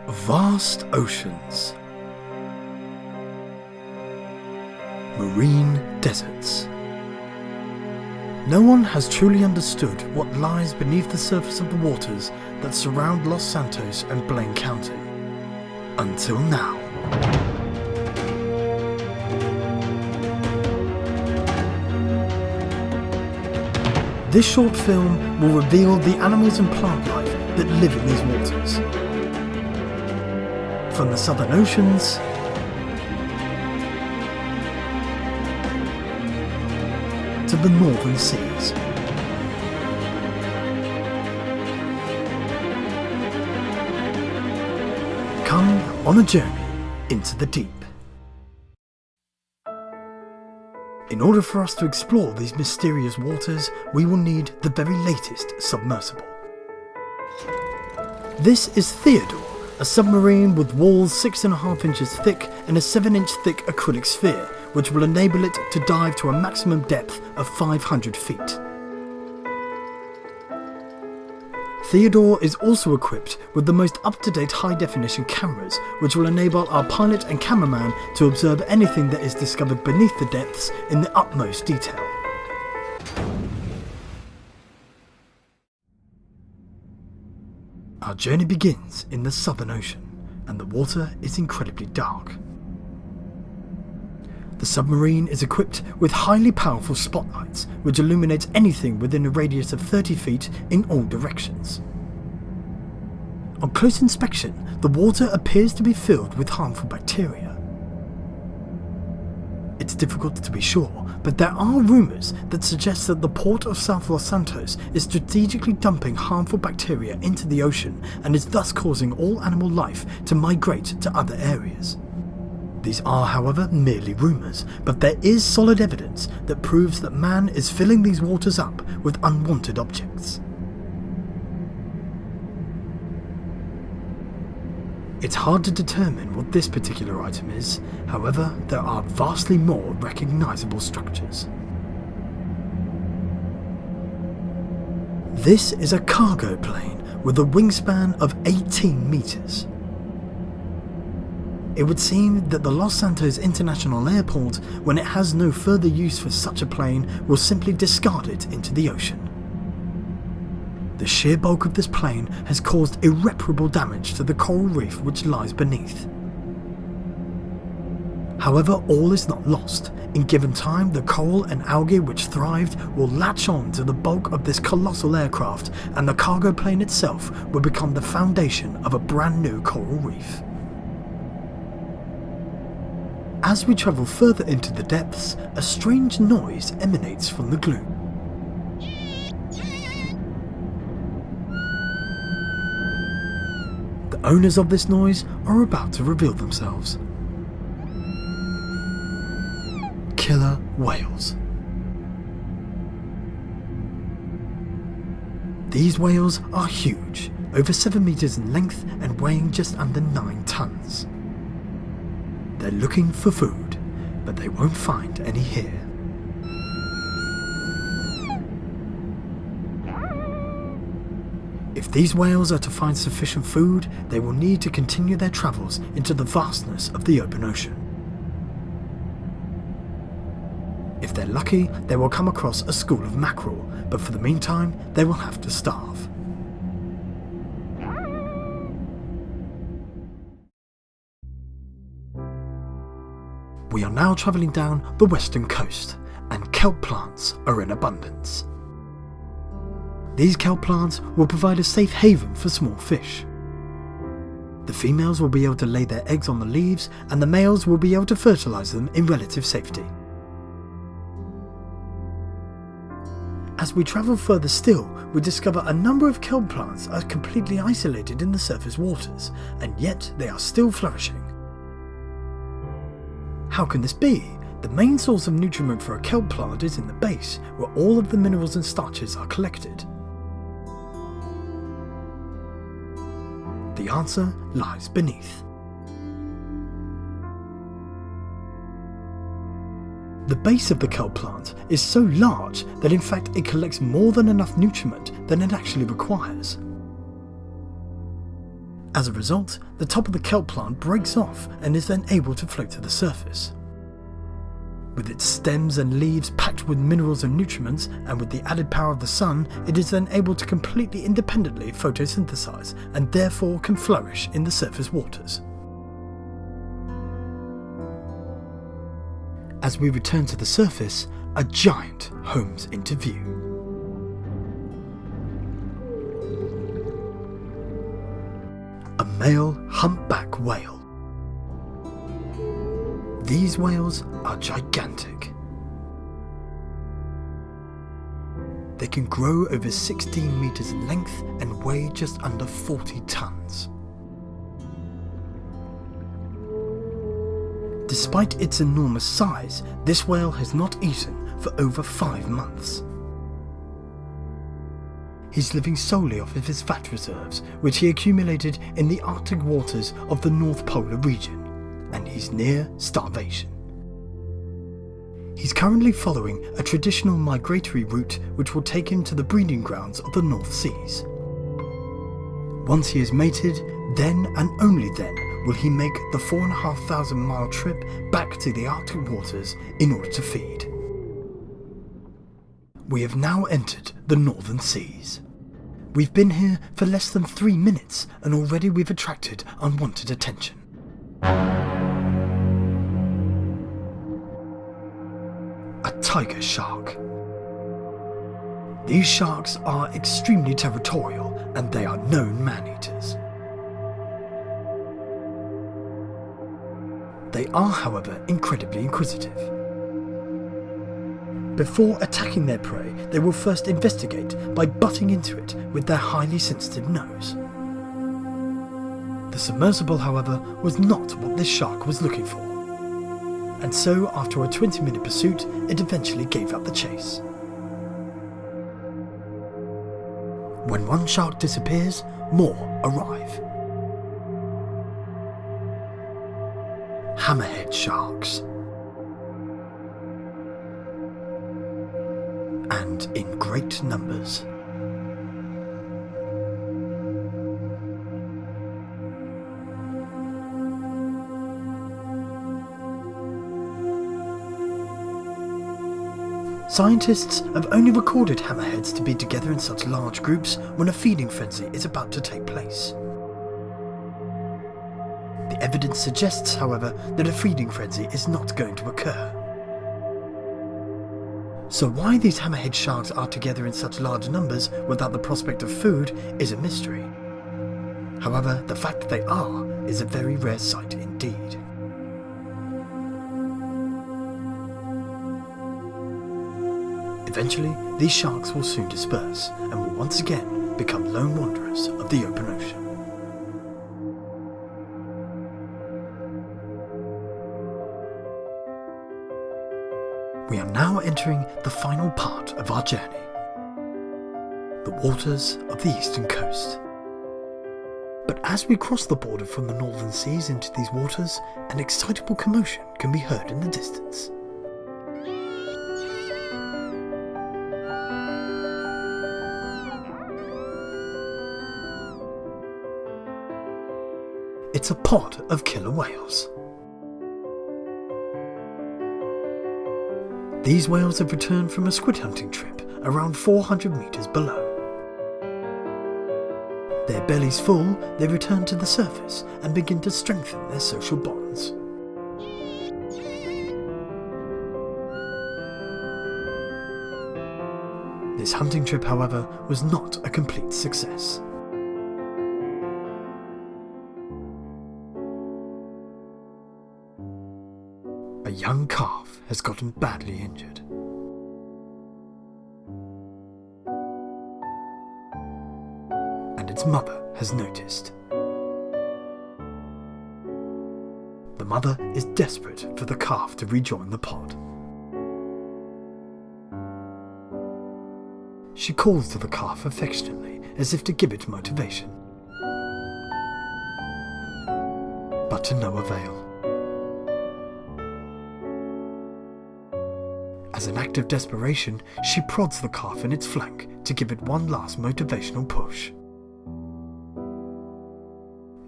Vast oceans, marine deserts. No one has truly understood what lies beneath the surface of the waters that surround Los Santos and Blaine County. Until now. This short film will reveal the animals and plant life that live in these waters. From the southern oceans to the northern seas. Come on a journey into the deep. In order for us to explore these mysterious waters, we will need the very latest submersible. This is Theodore, a submarine with walls 6.5 inches thick and a 7-inch thick acrylic sphere, which will enable it to dive to a maximum depth of 500 feet. Theodore is also equipped with the most up-to-date high-definition cameras, which will enable our pilot and cameraman to observe anything that is discovered beneath the depths in the utmost detail. Our journey begins in the Southern Ocean, and the water is incredibly dark. The submarine is equipped with highly powerful spotlights, which illuminates anything within a radius of 30 feet in all directions. On close inspection, the water appears to be filled with harmful bacteria. It's difficult to be sure, but there are rumours that suggest that the port of South Los Santos is strategically dumping harmful bacteria into the ocean and is thus causing all animal life to migrate to other areas. These are, however, merely rumours, but there is solid evidence that proves that man is filling these waters up with unwanted objects. It's hard to determine what this particular item is, however, there are vastly more recognisable structures. This is a cargo plane with a wingspan of 18 metres. It would seem that the Los Santos International Airport, when it has no further use for such a plane, will simply discard it into the ocean. The sheer bulk of this plane has caused irreparable damage to the coral reef which lies beneath. However, all is not lost. In given time, the coral and algae which thrived will latch on to the bulk of this colossal aircraft, and the cargo plane itself will become the foundation of a brand new coral reef. As we travel further into the depths, a strange noise emanates from the gloom. The owners of this noise are about to reveal themselves. Killer whales. These whales are huge, over 7 meters in length and weighing just under 9 tons. They're looking for food, but they won't find any here. If these whales are to find sufficient food, they will need to continue their travels into the vastness of the open ocean. If they're lucky, they will come across a school of mackerel, but for the meantime, they will have to starve. We are now travelling down the western coast, and kelp plants are in abundance. These kelp plants will provide a safe haven for small fish. The females will be able to lay their eggs on the leaves, and the males will be able to fertilise them in relative safety. As we travel further still, we discover a number of kelp plants are completely isolated in the surface waters, and yet they are still flourishing. How can this be? The main source of nutriment for a kelp plant is in the base, where all of the minerals and starches are collected. The answer lies beneath. The base of the kelp plant is so large that in fact it collects more than enough nutriment than it actually requires. As a result, the top of the kelp plant breaks off and is then able to float to the surface. With its stems and leaves packed with minerals and nutriments, and with the added power of the sun, it is then able to completely independently photosynthesize and therefore can flourish in the surface waters. As we return to the surface, a giant homes into view. A male humpback whale. These whales are gigantic. They can grow over 16 meters in length and weigh just under 40 tons. Despite its enormous size, this whale has not eaten for over 5 months. He's living solely off of his fat reserves, which he accumulated in the Arctic waters of the North Polar region, and he's near starvation. He's currently following a traditional migratory route which will take him to the breeding grounds of the North Seas. Once he is mated, then and only then will he make the 4,500 mile trip back to the Arctic waters in order to feed. We have now entered the Northern Seas. We've been here for less than 3 minutes and already we've attracted unwanted attention. A tiger shark. These sharks are extremely territorial and they are known man-eaters. They are, however, incredibly inquisitive. Before attacking their prey, they will first investigate by butting into it with their highly sensitive nose. The submersible, however, was not what this shark was looking for. And so, after a 20-minute pursuit, it eventually gave up the chase. When one shark disappears, more arrive. Hammerhead sharks. And in great numbers. Scientists have only recorded hammerheads to be together in such large groups when a feeding frenzy is about to take place. The evidence suggests, however, that a feeding frenzy is not going to occur. So why these hammerhead sharks are together in such large numbers without the prospect of food is a mystery. However, the fact that they are is a very rare sight indeed. Eventually, these sharks will soon disperse and will once again become lone wanderers of the open ocean. We are now entering the final part of our journey. The waters of the eastern coast. But as we cross the border from the northern seas into these waters, an excitable commotion can be heard in the distance. It's a pod of killer whales. These whales have returned from a squid hunting trip around 400 meters below. Their bellies full, they return to the surface and begin to strengthen their social bonds. This hunting trip, however, was not a complete success. A young calf has gotten badly injured. And its mother has noticed. The mother is desperate for the calf to rejoin the pod. She calls to the calf affectionately as if to give it motivation. But to no avail. As an act of desperation, she prods the calf in its flank to give it one last motivational push.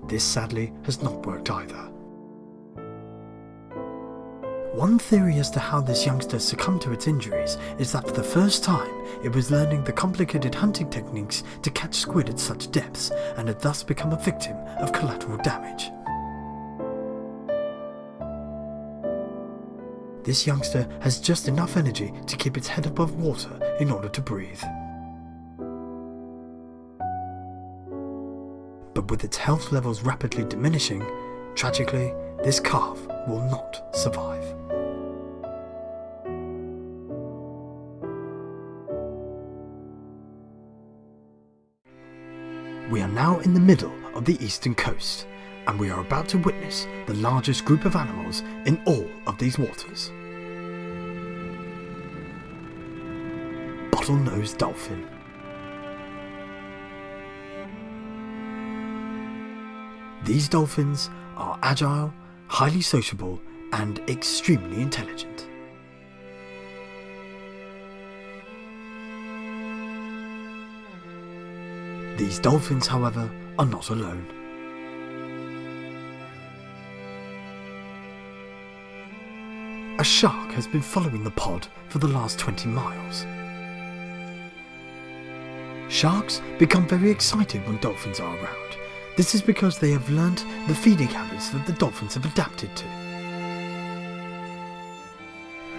This sadly has not worked either. One theory as to how this youngster succumbed to its injuries is that for the first time it was learning the complicated hunting techniques to catch squid at such depths and had thus become a victim of collateral damage. This youngster has just enough energy to keep its head above water in order to breathe. But with its health levels rapidly diminishing, tragically, this calf will not survive. We are now in the middle of the eastern coast, and we are about to witness the largest group of animals in all of these waters. Bottlenose dolphin. These dolphins are agile, highly sociable, and extremely intelligent. These dolphins, however, are not alone. A shark has been following the pod for the last 20 miles. Sharks become very excited when dolphins are around. This is because they have learnt the feeding habits that the dolphins have adapted to.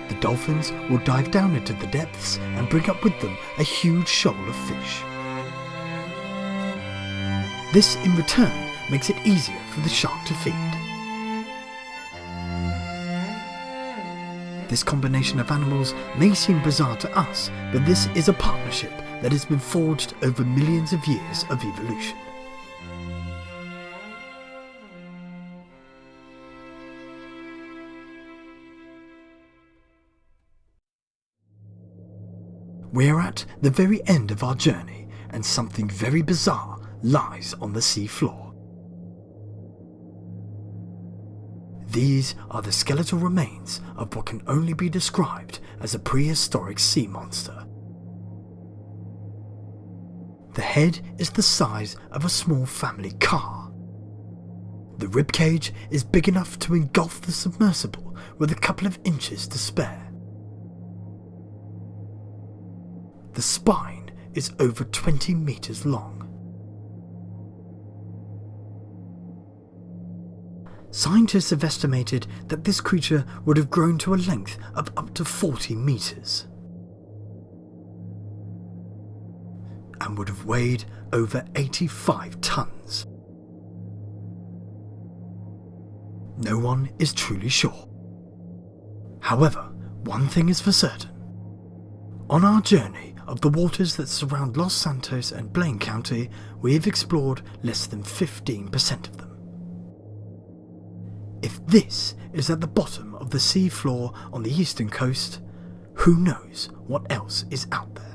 The dolphins will dive down into the depths and bring up with them a huge shoal of fish. This in return makes it easier for the shark to feed. This combination of animals may seem bizarre to us, but this is a partnership that has been forged over millions of years of evolution. We are at the very end of our journey, and something very bizarre lies on the sea floor. These are the skeletal remains of what can only be described as a prehistoric sea monster. The head is the size of a small family car. The ribcage is big enough to engulf the submersible with a couple of inches to spare. The spine is over 20 meters long. Scientists have estimated that this creature would have grown to a length of up to 40 meters and would have weighed over 85 tons. No one is truly sure. However, one thing is for certain. On our journey of the waters that surround Los Santos and Blaine County, we have explored less than 15% of them. If this is at the bottom of the sea floor on the eastern coast, who knows what else is out there?